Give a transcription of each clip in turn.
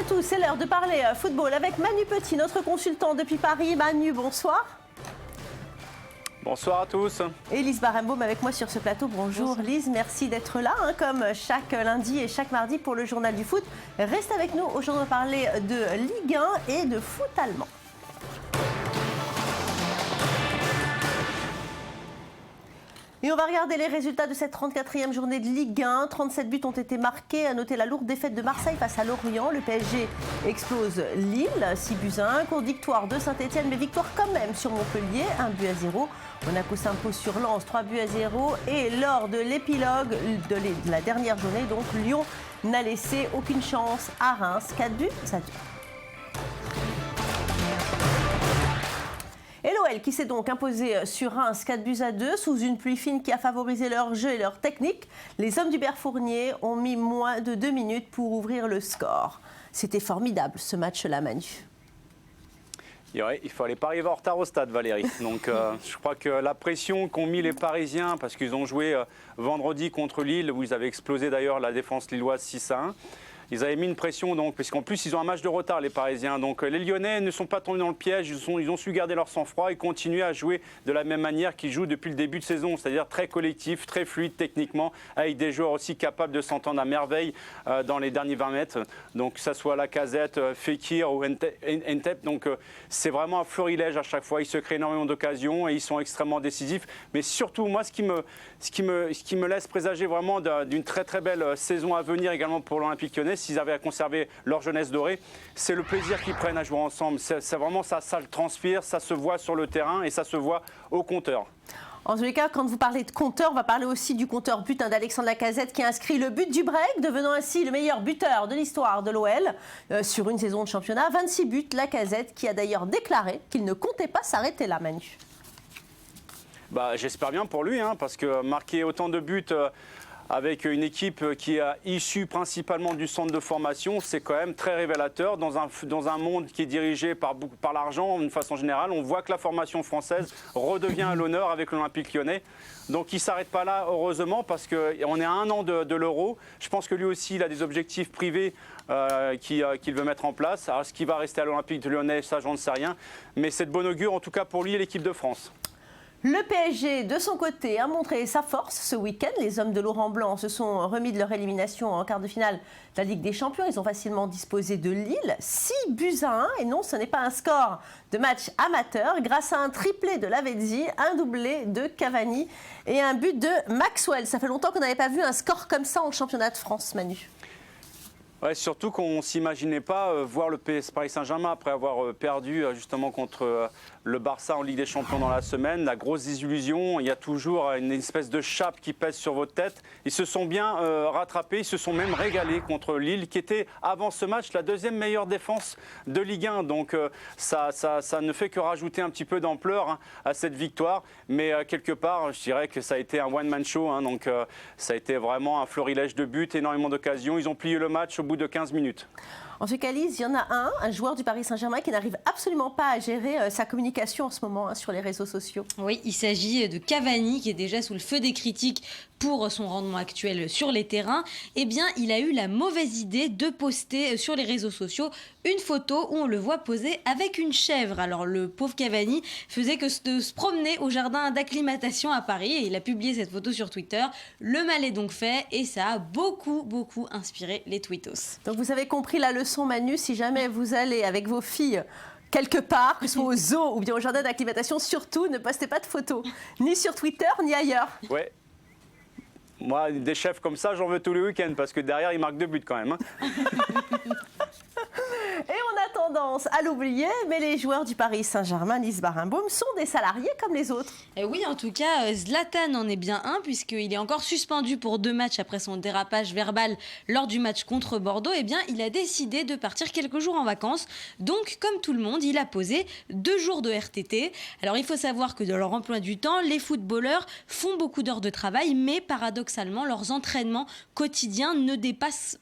à tous, c'est l'heure de parler football avec Manu Petit, notre consultant depuis Paris. Manu, bonsoir. Bonsoir à tous. Et Lise Barenbaum avec moi sur ce plateau. Bonjour Lise, merci d'être là, comme chaque lundi et chaque mardi pour le journal du foot. Reste avec nous, aujourd'hui on va parler de Ligue 1 et de foot allemand. Et on va regarder les résultats de cette 34e journée de Ligue 1. 37 buts ont été marqués. À noter la lourde défaite de Marseille face à Lorient. Le PSG explose Lille, 6-1. Courte victoire de Saint-Etienne, mais victoire quand même sur Montpellier, 1-0. Monaco s'impose sur Lens, 3-0. Et lors de l'épilogue de la dernière journée, donc Lyon n'a laissé aucune chance à Reims. 4-2. Et l'OL qui s'est donc imposé sur Reims 4-2 sous une pluie fine qui a favorisé leur jeu et leur technique. Les hommes d'Hubert Fournier ont mis moins de 2 minutes pour ouvrir le score. C'était formidable ce match-là, Manu. Ouais, il ne fallait pas arriver en retard au stade, Valérie. Donc je crois que la pression qu'ont mis les Parisiens, parce qu'ils ont joué vendredi contre Lille, où ils avaient explosé d'ailleurs la défense lilloise 6-1. Ils avaient mis une pression, donc, parce qu'en plus, ils ont un match de retard, les Parisiens. Donc, les Lyonnais ne sont pas tombés dans le piège. Ils ont su garder leur sang-froid et continuer à jouer de la même manière qu'ils jouent depuis le début de saison, c'est-à-dire très collectif, très fluide techniquement, avec des joueurs aussi capables de s'entendre à merveille dans les derniers 20 mètres. Donc, que ce soit Lacazette, Fekir ou Ntep. Donc, c'est vraiment un florilège à chaque fois. Ils se créent énormément d'occasions et ils sont extrêmement décisifs. Mais surtout, moi, ce qui me laisse présager vraiment d'une très, très belle saison à venir également pour l'Olympique Lyonnais, s'ils avaient à conserver leur jeunesse dorée, c'est le plaisir qu'ils prennent à jouer ensemble. C'est vraiment ça le transpire, ça se voit sur le terrain et ça se voit au compteur. En tous les cas, quand vous parlez de compteur, on va parler aussi du compteur but d'Alexandre Lacazette qui a inscrit le but du break, devenant ainsi le meilleur buteur de l'histoire de l'OL sur une saison de championnat. 26 buts, Lacazette qui a d'ailleurs déclaré qu'il ne comptait pas s'arrêter là, Manu. J'espère bien pour lui, parce que marquer autant de buts avec une équipe qui est issue principalement du centre de formation, c'est quand même très révélateur. Dans un monde qui est dirigé par l'argent, d'une façon générale, on voit que la formation française redevient à l'honneur avec l'Olympique Lyonnais. Donc il ne s'arrête pas là, heureusement, parce qu'on est à 1 an de l'Euro. Je pense que lui aussi, il a des objectifs privés qu'il veut mettre en place. Alors, est-ce qu'il va rester à l'Olympique Lyonnais? Ça, j'en sais rien. Mais c'est de bon augure, en tout cas pour lui et l'équipe de France. Le PSG, de son côté, a montré sa force ce week-end. Les hommes de Laurent Blanc se sont remis de leur élimination en quart de finale de la Ligue des Champions. Ils ont facilement disposé de Lille, 6-1. Et non, ce n'est pas un score de match amateur. Grâce à un triplé de Lavezzi, un doublé de Cavani et un but de Maxwell. Ça fait longtemps qu'on n'avait pas vu un score comme ça en championnat de France, Manu. Ouais, surtout qu'on ne s'imaginait pas voir le PS Paris Saint-Germain après avoir perdu justement contre le Barça en Ligue des Champions dans la semaine. La grosse désillusion, il y a toujours une espèce de chape qui pèse sur votre tête. Ils se sont bien rattrapés, ils se sont même régalés contre Lille, qui était avant ce match la deuxième meilleure défense de Ligue 1. Donc ça ne fait que rajouter un petit peu d'ampleur à cette victoire. Mais quelque part, je dirais que ça a été un one-man show. Donc ça a été vraiment un florilège de buts, énormément d'occasions. Ils ont plié le match au bout de 15 minutes. En tout cas, Lise, il y en a un joueur du Paris Saint-Germain qui n'arrive absolument pas à gérer sa communication en ce moment sur les réseaux sociaux. Oui, il s'agit de Cavani qui est déjà sous le feu des critiques pour son rendement actuel sur les terrains. Eh bien, il a eu la mauvaise idée de poster sur les réseaux sociaux une photo où on le voit poser avec une chèvre. Alors, le pauvre Cavani faisait que de se promener au jardin d'acclimatation à Paris et il a publié cette photo sur Twitter. Le mal est donc fait et ça a beaucoup inspiré les tweetos. Donc, vous avez compris la leçon, Manu, si jamais vous allez avec vos filles quelque part, que ce soit au zoo ou bien au jardin d'acclimatation, surtout ne postez pas de photos, ni sur Twitter ni ailleurs. Ouais. Moi, des chefs comme ça, j'en veux tous les week-ends parce que derrière, ils marquent 2 buts quand même. Et on a tendance à l'oublier, mais les joueurs du Paris Saint-Germain, Lise Barenbaum, sont des salariés comme les autres. Et oui, en tout cas, Zlatan en est bien un, puisqu'il est encore suspendu pour 2 matchs après son dérapage verbal lors du match contre Bordeaux. Eh bien, il a décidé de partir quelques jours en vacances. Donc, comme tout le monde, il a posé 2 jours de RTT. Alors, il faut savoir que dans leur emploi du temps, les footballeurs font beaucoup d'heures de travail, mais paradoxalement, leurs entraînements quotidiens dépassent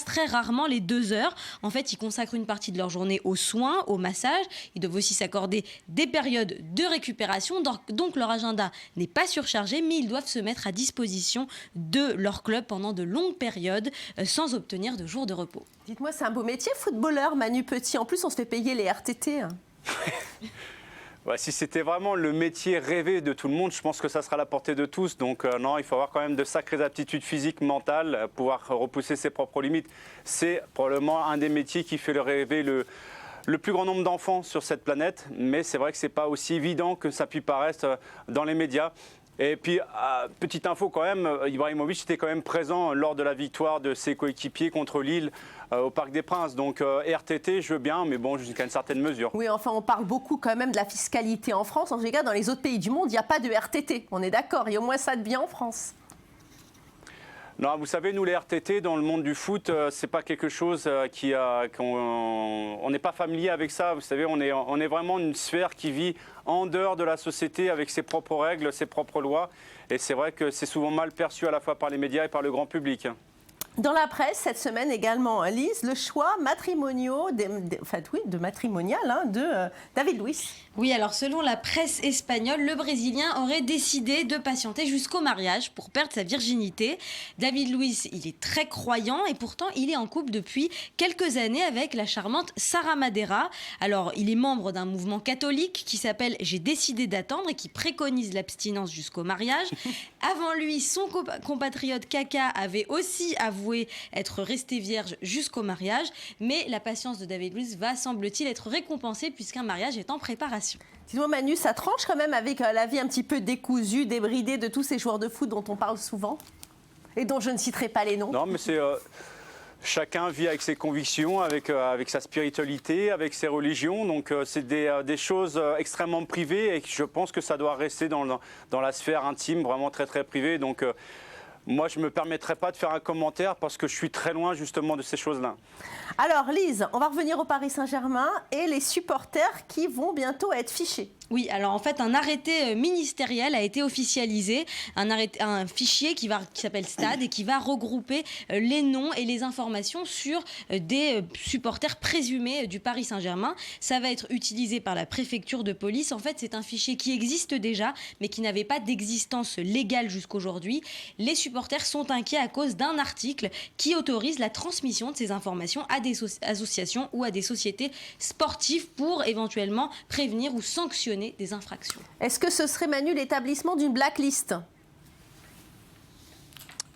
très rarement les 2 heures. En fait, ils consacrent une partie de leur journée journée aux soins, au massage. Ils doivent aussi s'accorder des périodes de récupération. Donc leur agenda n'est pas surchargé, mais ils doivent se mettre à disposition de leur club pendant de longues périodes sans obtenir de jours de repos. Dites-moi, c'est un beau métier, footballeur, Manu Petit. En plus, on se fait payer les RTT. Ouais, si c'était vraiment le métier rêvé de tout le monde, je pense que ça sera à la portée de tous. Donc non, il faut avoir quand même de sacrées aptitudes physiques, mentales, pouvoir repousser ses propres limites. C'est probablement un des métiers qui fait rêver le plus grand nombre d'enfants sur cette planète. Mais c'est vrai que ce n'est pas aussi évident que ça puisse paraître dans les médias. Et puis, petite info quand même, Ibrahimovic était quand même présent lors de la victoire de ses coéquipiers contre Lille au Parc des Princes. Donc RTT, je veux bien, mais bon, jusqu'à une certaine mesure. Oui, enfin, on parle beaucoup quand même de la fiscalité en France. En tout cas, dans les autres pays du monde, il n'y a pas de RTT. On est d'accord, il y a au moins ça de bien en France. Non, vous savez, nous, les RTT, dans le monde du foot, c'est pas quelque chose on n'est pas familier avec ça. Vous savez, on est vraiment une sphère qui vit en dehors de la société avec ses propres règles, ses propres lois. Et c'est vrai que c'est souvent mal perçu à la fois par les médias et par le grand public. Dans la presse, cette semaine également, Lise, le choix matrimonial de David Luiz. Oui, alors selon la presse espagnole, le Brésilien aurait décidé de patienter jusqu'au mariage pour perdre sa virginité. David Luiz, il est très croyant et pourtant il est en couple depuis quelques années avec la charmante Sara Madeira. Alors, il est membre d'un mouvement catholique qui s'appelle « J'ai décidé d'attendre » et qui préconise l'abstinence jusqu'au mariage. Avant lui, son compatriote Kaka avait aussi avoué être resté vierge jusqu'au mariage, mais la patience de David Luiz va, semble-t-il, être récompensée puisqu'un mariage est en préparation. Dis-moi Manu, ça tranche quand même avec la vie un petit peu décousue, débridée de tous ces joueurs de foot dont on parle souvent et dont je ne citerai pas les noms. Non, mais c'est... Chacun vit avec ses convictions, avec sa spiritualité, avec ses religions. Donc c'est des choses extrêmement privées et je pense que ça doit rester dans la sphère intime, vraiment très très privée. Donc moi, je ne me permettrai pas de faire un commentaire parce que je suis très loin justement de ces choses-là. Alors Lise, on va revenir au Paris Saint-Germain et les supporters qui vont bientôt être fichés. Oui, alors en fait, un arrêté ministériel a été officialisé, un fichier qui s'appelle Stade et qui va regrouper les noms et les informations sur des supporters présumés du Paris Saint-Germain. Ça va être utilisé par la préfecture de police. En fait, c'est un fichier qui existe déjà, mais qui n'avait pas d'existence légale jusqu'aujourd'hui. Les supporters sont inquiets à cause d'un article qui autorise la transmission de ces informations à des associations ou à des sociétés sportives pour éventuellement prévenir ou sanctionner des infractions. Est-ce que ce serait, Manu, l'établissement d'une blacklist ?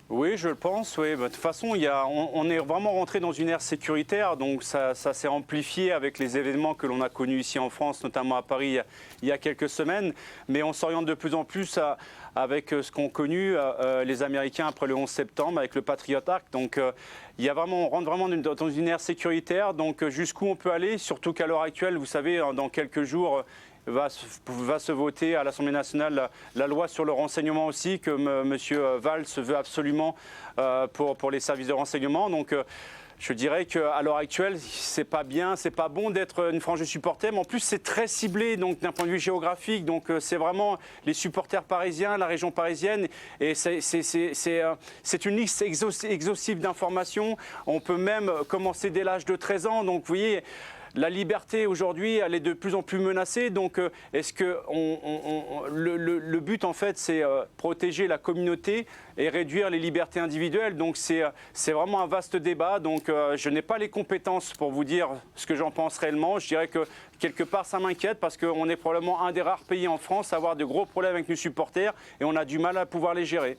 Oui, je le pense. Oui. De toute façon, on est vraiment rentré dans une ère sécuritaire, donc ça s'est amplifié avec les événements que l'on a connus ici en France, notamment à Paris il y a quelques semaines. Mais on s'oriente de plus en plus avec ce qu'ont connu les Américains après le 11 septembre, avec le Patriot Act. Donc on rentre vraiment dans une ère sécuritaire. Donc jusqu'où on peut aller, surtout qu'à l'heure actuelle, vous savez, dans quelques jours, va se voter à l'Assemblée nationale la loi sur le renseignement aussi, que M. Valls veut absolument pour les services de renseignement. Donc je dirais qu'à l'heure actuelle, c'est pas bien, c'est pas bon d'être une frange de supporters, mais en plus c'est très ciblé donc d'un point de vue géographique. Donc c'est vraiment les supporters parisiens, la région parisienne, et c'est une liste exhaustive d'informations. On peut même commencer dès l'âge de 13 ans. Donc vous voyez, la liberté aujourd'hui, elle est de plus en plus menacée. Donc, est-ce que le but en fait, c'est protéger la communauté et réduire les libertés individuelles. Donc, c'est vraiment un vaste débat. Donc, je n'ai pas les compétences pour vous dire ce que j'en pense réellement. Je dirais que quelque part, ça m'inquiète parce qu'on est probablement un des rares pays en France à avoir de gros problèmes avec nos supporters et on a du mal à pouvoir les gérer.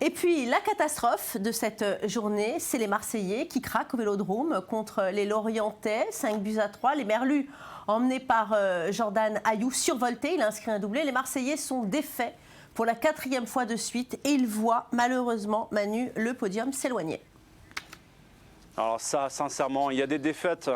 Et puis, la catastrophe de cette journée, c'est les Marseillais qui craquent au Vélodrome contre les Lorientais, 5-3. Les Merlus, emmenés par Jordan Ayew, survoltés, il a inscrit un doublé. Les Marseillais sont défaits pour la 4e fois de suite et ils voient malheureusement, Manu, le podium s'éloigner. Alors ça, sincèrement, il y a des défaites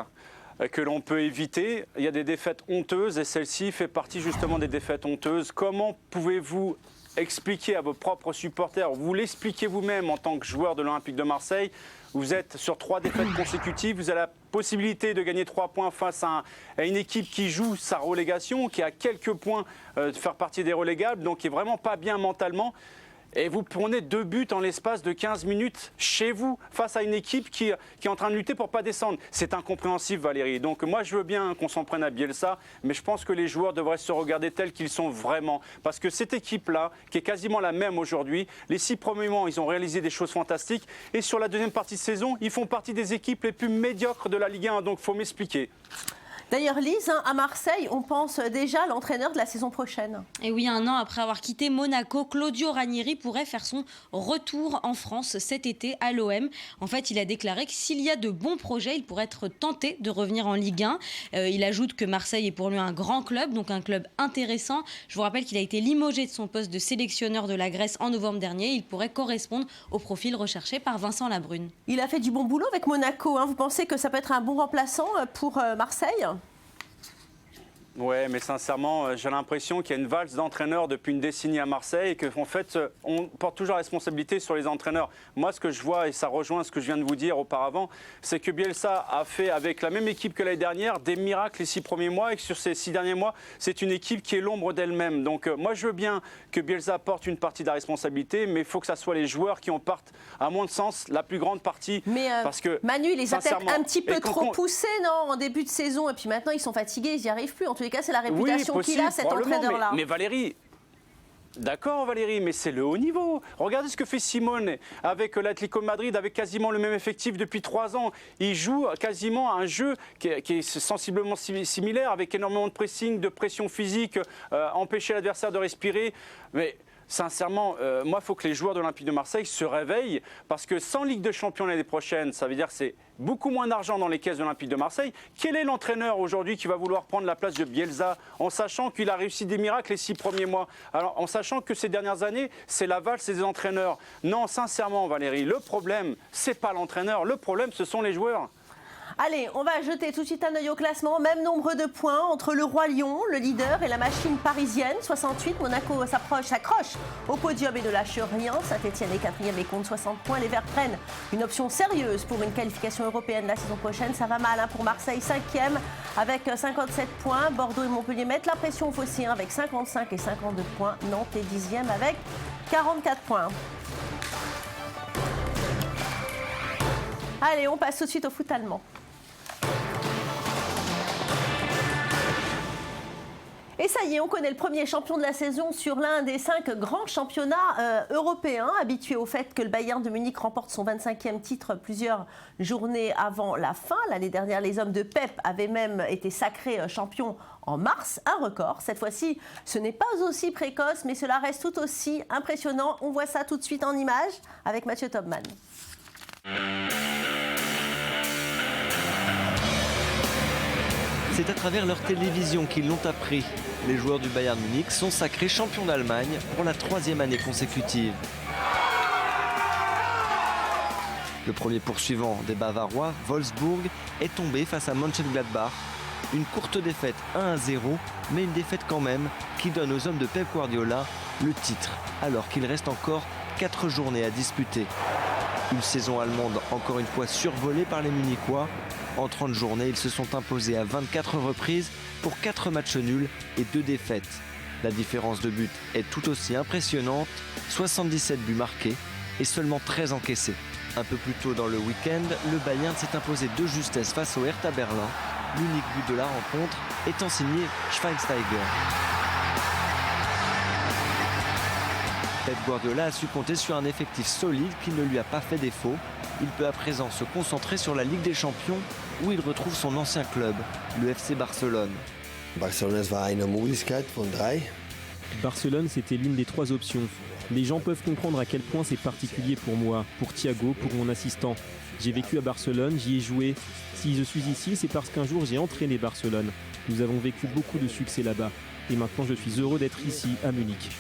que l'on peut éviter. Il y a des défaites honteuses et celle-ci fait partie justement des défaites honteuses. Comment pouvez-vous expliquer à vos propres supporters, vous l'expliquez vous-même en tant que joueur de l'Olympique de Marseille, vous êtes sur 3 défaites consécutives, vous avez la possibilité de gagner 3 points face à une équipe qui joue sa relégation, qui a quelques points de faire partie des relégables, donc qui n'est vraiment pas bien mentalement. Et vous prenez 2 buts en l'espace de 15 minutes chez vous, face à une équipe qui est en train de lutter pour ne pas descendre. C'est incompréhensible, Valérie. Donc moi, je veux bien qu'on s'en prenne à Bielsa, mais je pense que les joueurs devraient se regarder tels qu'ils sont vraiment. Parce que cette équipe-là, qui est quasiment la même aujourd'hui, les 6 premiers mois, ils ont réalisé des choses fantastiques. Et sur la deuxième partie de saison, ils font partie des équipes les plus médiocres de la Ligue 1. Donc il faut m'expliquer. D'ailleurs, Lise, à Marseille, on pense déjà à l'entraîneur de la saison prochaine. Et oui, 1 an après avoir quitté Monaco, Claudio Ranieri pourrait faire son retour en France cet été à l'OM. En fait, il a déclaré que s'il y a de bons projets, il pourrait être tenté de revenir en Ligue 1. Il ajoute que Marseille est pour lui un grand club, donc un club intéressant. Je vous rappelle qu'il a été limogé de son poste de sélectionneur de la Grèce en novembre dernier. Il pourrait correspondre au profil recherché par Vincent Labrune. Il a fait du bon boulot avec Monaco. Vous pensez que ça peut être un bon remplaçant pour Marseille ? Ouais, mais sincèrement, j'ai l'impression qu'il y a une valse d'entraîneurs depuis une décennie à Marseille et qu'en fait, on porte toujours la responsabilité sur les entraîneurs. Moi, ce que je vois, et ça rejoint ce que je viens de vous dire auparavant, c'est que Bielsa a fait avec la même équipe que l'année dernière des miracles les 6 premiers mois et que sur ces 6 derniers mois, c'est une équipe qui est l'ombre d'elle-même. Donc moi, je veux bien que Bielsa porte une partie de la responsabilité, mais il faut que ça soit les joueurs qui en partent, à mon sens, la plus grande partie. Mais parce que, Manu, il les a peut-être un petit peu trop poussés, non, en début de saison, et puis maintenant, ils sont fatigués, ils n'y arrivent plus. En tous les cas, c'est la réputation qu'il a, cet entraîneur-là. Mais Valérie, d'accord Valérie, mais c'est le haut niveau. Regardez ce que fait Simone avec l'Atlético de Madrid, avec quasiment le même effectif depuis 3 ans. Il joue quasiment à un jeu qui est sensiblement similaire, avec énormément de pressing, de pression physique, empêcher l'adversaire de respirer. Mais sincèrement, moi, il faut que les joueurs de l'Olympique de Marseille se réveillent, parce que sans Ligue de Champions l'année prochaine, ça veut dire que c'est beaucoup moins d'argent dans les caisses de l'Olympique de Marseille. Quel est l'entraîneur aujourd'hui qui va vouloir prendre la place de Bielsa, en sachant qu'il a réussi des miracles les 6 premiers mois, alors en sachant que ces dernières années, c'est la valse des entraîneurs? Non, sincèrement, Valérie, le problème, c'est pas l'entraîneur, le problème, ce sont les joueurs. Allez, on va jeter tout de suite un œil au classement. Même nombre de points entre le Roi Lion, le leader, et la machine parisienne, 68. Monaco s'accroche au podium et ne lâche rien. Saint-Etienne est 4e et compte 60 points. Les Verts prennent une option sérieuse pour une qualification européenne la saison prochaine. Ça va mal pour Marseille, 5e avec 57 points. Bordeaux et Montpellier mettent la pression aux Phocéens avec 55 et 52 points. Nantes est 10e avec 44 points. Allez, on passe tout de suite au foot allemand. Et ça y est, on connaît le premier champion de la saison sur l'un des 5 grands championnats européens, habitué au fait que le Bayern de Munich remporte son 25e titre plusieurs journées avant la fin. L'année dernière, les hommes de Pep avaient même été sacrés champions en mars, un record. Cette fois-ci, ce n'est pas aussi précoce, mais cela reste tout aussi impressionnant. On voit ça tout de suite en images avec Mathieu Tobman. C'est à travers leur télévision qu'ils l'ont appris. Les joueurs du Bayern Munich sont sacrés champions d'Allemagne pour la 3e année consécutive. Le premier poursuivant des Bavarois, Wolfsburg, est tombé face à Mönchengladbach. Une courte défaite 1-0, mais une défaite quand même qui donne aux hommes de Pep Guardiola le titre, alors qu'il reste encore 4 journées à disputer. Une saison allemande encore une fois survolée par les Munichois. En 30 journées, ils se sont imposés à 24 reprises pour 4 matchs nuls et 2 défaites. La différence de but est tout aussi impressionnante, 77 buts marqués et seulement 13 encaissés. Un peu plus tôt dans le week-end, le Bayern s'est imposé de justesse face au Hertha Berlin, l'unique but de la rencontre étant signé Schweinsteiger. Pep Guardiola a su compter sur un effectif solide qui ne lui a pas fait défaut. Il peut à présent se concentrer sur la Ligue des Champions où il retrouve son ancien club, le FC Barcelone. Barcelone, c'était l'une des 3 options. Les gens peuvent comprendre à quel point c'est particulier pour moi, pour Thiago, pour mon assistant. J'ai vécu à Barcelone, j'y ai joué. Si je suis ici, c'est parce qu'un jour j'ai entraîné Barcelone. Nous avons vécu beaucoup de succès là-bas. Et maintenant, je suis heureux d'être ici, à Munich.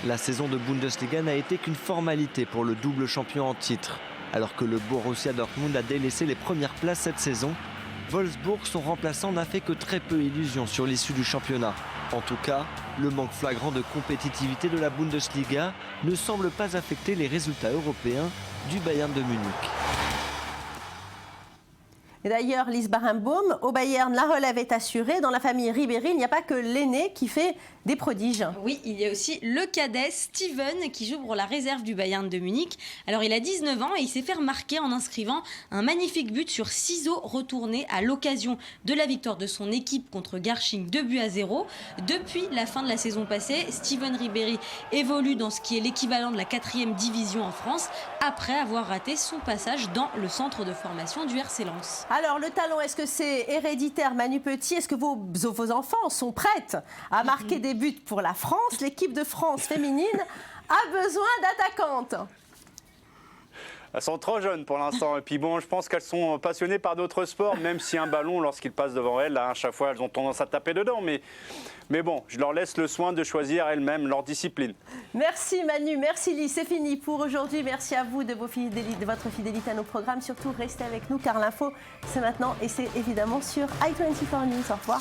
La saison de Bundesliga n'a été qu'une formalité pour le double champion en titre. Alors que le Borussia Dortmund a délaissé les premières places cette saison, Wolfsburg, son remplaçant, n'a fait que très peu illusion sur l'issue du championnat. En tout cas, le manque flagrant de compétitivité de la Bundesliga ne semble pas affecter les résultats européens du Bayern de Munich. Et d'ailleurs, Lise Barenbaum, au Bayern, la relève est assurée. Dans la famille Ribéry, il n'y a pas que l'aîné qui fait des prodiges. Oui, il y a aussi le cadet Steven qui joue pour la réserve du Bayern de Munich. Alors il a 19 ans et il s'est fait remarquer en inscrivant un magnifique but sur ciseaux retournés à l'occasion de la victoire de son équipe contre Garching 2-0. Depuis la fin de la saison passée, Steven Ribéry évolue dans ce qui est l'équivalent de la 4e division en France après avoir raté son passage dans le centre de formation du RC Lens. Alors le talent, est-ce que c'est héréditaire, Manu Petit? Est-ce que vos enfants sont prêtes à marquer des buts pour la France? L'équipe de France féminine a besoin d'attaquantes. Elles sont trop jeunes pour l'instant. Et puis bon, je pense qu'elles sont passionnées par d'autres sports, même si un ballon, lorsqu'il passe devant elles, à chaque fois, elles ont tendance à taper dedans. Mais bon, je leur laisse le soin de choisir elles-mêmes leur discipline. Merci Manu, merci Lise. C'est fini pour aujourd'hui. Merci à vous de votre fidélité à nos programmes. Surtout, restez avec nous car l'info, c'est maintenant et c'est évidemment sur i24 News. Au revoir.